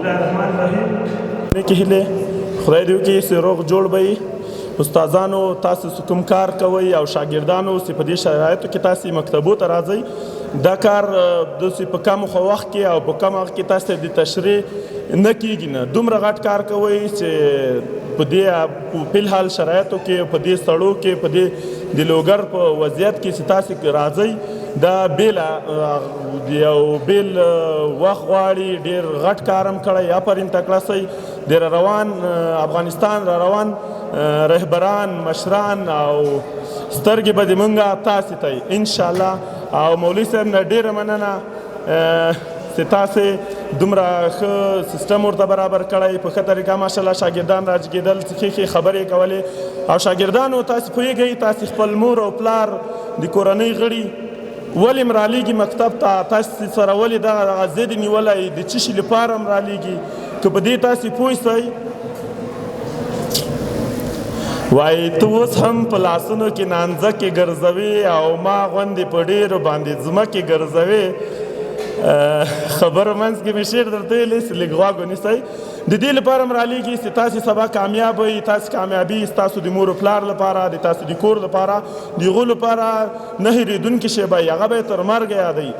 الله الرحمن الرحیم. نیکې هیلې خدای دې وکړي چې روغ جوړ به وي. استادانو تاسو کوم کار کوئ او شاګردانو چې په دې شرایطو کې تاسو مکتبو ته راځئ، دا کار داسې په کم وخت کې او په کم وخت کې تاسو ته د تشریح نه کېږي نه. دومره غټ کار کوئ چې په دې په الحال شرایطو کې، په دې سړو کې، په دې د لوګر په وضعیت کې چې تاسو راځئ، دا یو بیل وخت غواړي. ډېر غټ کار هم کړی، آفرین تکړه سئ. د روان افغانستان را روان رهبران، مشران او سترګې به د مونږه تاسې ته انشاءالله. او مولوي صاحب نه ډېره مننه چې تاسې دومره ښه سیسټم ورته برابر کړی، په ښه طریقه ماشاءالله شاګردان راجګېدل، ښې خبرې کولې. او شاګردانو تاسې پوهېږئ، تاسې خپل مور او پلار د کورنۍ غړي ولې م رالیږي مکتب ته، تاسې سره ولې دغه ضد نیولی، د څه شي لپاره م رالیږي. که په دې تاسې پوه سئ، وایي ته اوس هم په لاسونو کې نانځکې ګرځوې او ما غوندې په ډېرو باندې ځمکې ګرځوې. خبرو منځ کې مې شعر درته ویلی چې لږ غوږ ونیسئ. د دې لپاره م رالیږي چې تاسې سبا کامیاب وئ. تاسې کامیابي ستاسو د مور و پلار لپاره، د تاسو د کور لپاره، د هغو لپاره نه هېرېدونکې شی به وي، هغه به یې تر مرګه یادوي.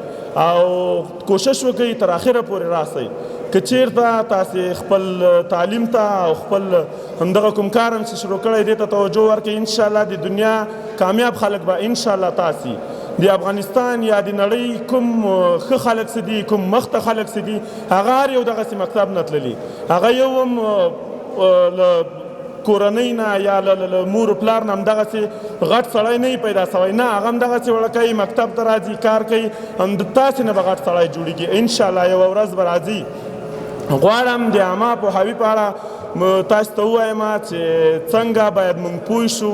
او کوشش وکړئ تر اخره پورې راسئ. که چېرته تاسې خپل تعلیم ته او خپل همدغه کوم کار هم چې شروع کړی دې ته توجه ورکړئ، انشاءالله د دنیا کامیاب خلک به انشاءالله تاسې د افغانستان یا د نړۍ کوم ښه خلک څه دي، کوم مخته خلک څه دي، هغه هر یو دغسې مکتب نه تللي. هغه یو هم له کورنۍ نه یا له مور و پلار نه همدغسې غټ سړی نه وي پیدا سوی، نه، هغه همدغسې وړکی مکتب ته راځي، کار کوي، تاسې نه به غټ سړی جوړېږي انشاءالله. یوه ورځ به راځي. غواړم د عامه پوهاوي په اړه تاسو ته ووایم چې څنګه باید موږ پوه شو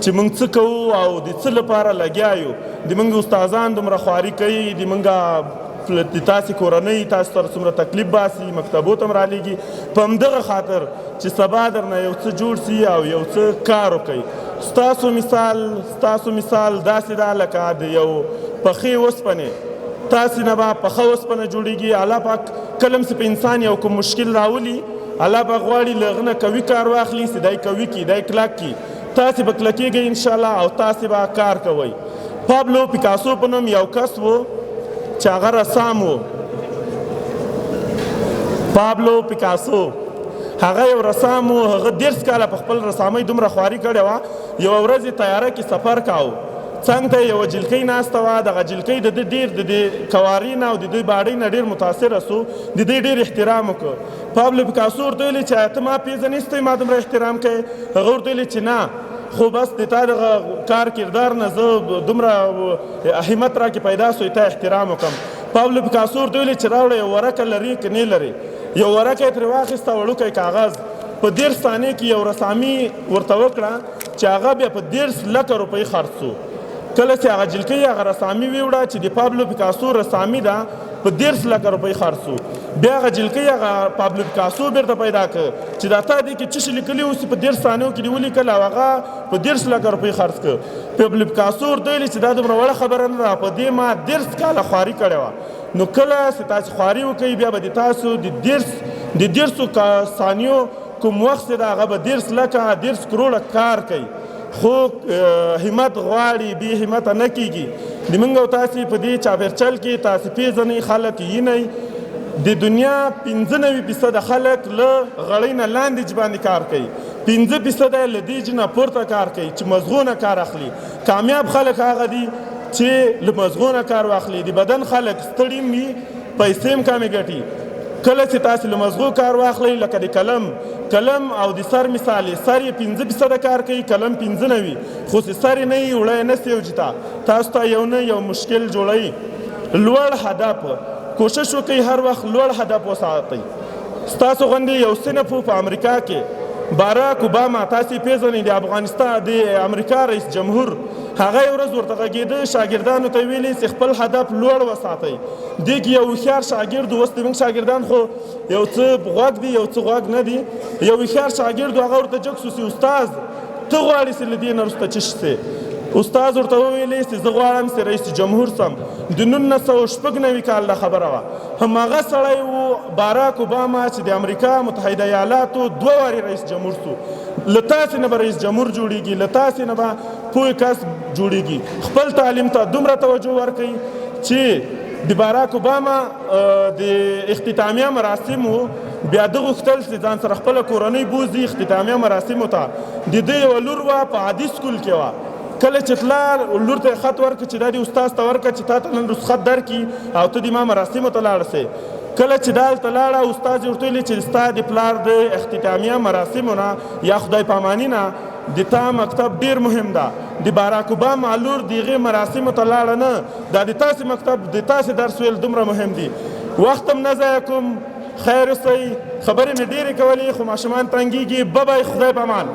چې موږ څه کوو او د څه لپاره لګیا یو. د موږ استادان دومره خواري کوي، د موږ د تاسې کورنۍ تاسو سره څومره تکلیف باسي، مکتبو ته م رالیږي په همدغه خاطر چې سبا درنه یو څه جوړ سي او یو څه کار وکړئ. ستاسو مثال داسې ده لکه د یو پخې اوسپنې، تاسې نه به پخه اوسپنه جوړېږي. الله پاک کله هم چې په انسان یو کوم مشکل راولي، الله پاک غواړي له هغه نه قوي کار واخلي چې دی قوي کړي، دی کلک کړي. تاسې به کلکېږئ انشاءالله او تاسې به کار کوئ. پابلو پیکاسو په نوم یو کس و چې هغه رسام و. پابلو پیکاسو هغه یو رسام و. هغه 10 کاله په خپل رسامۍ دومره خواري کړې وه. یوه ورځ یې طیاره کې سفر کاوه، څنګ ته یوه جلکۍ ناسته وه. دغه جلکۍ د ده ډېر د دې کواري نه او د دوی باډۍ نه ډېر متاثره سو، د دې ډېر احترام وکړ. پابلو پیکاسو ورته ویلې چې ته ما پېژنې، ته ما دومره احترام کوې؟ هغه ورته ویلې چې نه، خو بس د تا دغه کار کردار نه زه دومره همت راکې پیدا سوی تا احترام وکړم. پابلو پیکاسو ورته ویلې چې راوړه یو ورقه لرې که نه لرې. یو ورقه یې ترې واخېسته، وړوکی کاغذ، په 10 ثانیې کې یو رسامي ورته وکړه چې هغه بیا په 10 لکه روپۍ خرڅ سو. کله چې هغه جلکۍ هغه رسامي ویوړه چې د پابلو پیکاسو رسامي ده، په 10 لکه روپۍ خرڅ سو. بیا هغه جلکۍ هغه پابلو پیکاسو بیرته پیدا کړ چې دا تا دې کې څه شي لیکلي اوس په 10 ثانیو کې دې ولیکل او هغه په 10 لکه روپۍ خرڅ کړ. پابلو پیکاسو ورته ویلې چې دا دومره وړه خبره نه ده، په دې ما 10 کاله خواري کړې وه. نو کله چې تاسې خواري وکئ، بیا به د تاسو د 10 ثانیو کوم وخت چې ده هغه به 10 لکه 10 کروړه کار کوي. خو همت غواړي، بې همته نه کېږي. د موږ او تاسې په دې چاپېرچل کې تاسې پېژنئ، خلک وینئ. د دنیا 95% خلک له غړۍ نه لاندې باندې کار کوي، 5% له دې نه پورته کار کوي چې مزغونه کار اخلي. کامیاب خلک هغه دي چې له مزغونه کار واخلي. د بدن خلک ستړي وي، پیسې هم کمې ګټي. کله چې تاسې له مزغو کار واخلئ، لکه د قلم او د سر مثال یې، سر یې 5% کار کوي، قلم 15 نه وي، خو چې سر یې نه وي وړی یې نه سوجي ته، تاسو ته یو مشکل جوړوي. لوړ هدف کوشش وکړئ، هر وخت لوړ هدف وساتئ. ستاسو غوندې یو صنف په امریکا کې باراک اوباما، تاسې پېژنئ، د افغانستان د امریکا رئیس جمهور، هغه یو ورځ ورته غږېده، شاګردانو ته ویلي چې خپل هدف لوړ وساتئ. دې کې یو هوښیار شاګرد، اوس زموږ شاګردان خو یو څه غوږ دي یو څه غوږ نه دي، یو هوښیار شاګرد هغه ورته جګ سو چې استاد ته غواړې چې له دې نه وروسته څه شي؟ استاد ورته وویلې چې زه غواړم چې رئیس جمهور سم. د 1996 کال دا خبره وه. هماغه سړی و باراک اوباما چې د امریکا متحده ایالاتو 2 وارې رئیس جمهور سو. له تاسې نه به رئیس جمهور جوړیږي، له تاسې نه به پوه کس جوړیږي. خپل تعلیم ته دومره توجه ورکوئ چې د باراک اوباما د اختتامیه مراسمو بیا ده غوښتل چې ځان سره خپله کورنۍ بوځي اختتامیه مراسمو ته. د ده یوه لور وه په عادي سکول کې وه. کله چې تله لور ته یې خط ورکړه چې دا دې استاذ ته ورکړه چې تا ته نن رخصت درکړي او ته د ما مراسمو ته لاړه سې. کله چې دا هلته لاړه استاد یې ورته ویلې چې ستا د پلار د اختتامیه مراسمو نه یا خدای پاماني نه د تا مکتب ډیر مهم ده. د باراک اوباما لور د هغې مراسمو ته لاړه نه، دا د تاسې مکتب د تاسې درس ویل دومره مهم دي. وخت هم نه ضایع کوم، خیر اوسئ. خبرې مې ډېرې کولې خو ماشومان تنګېږي. ببای، خدای پامان.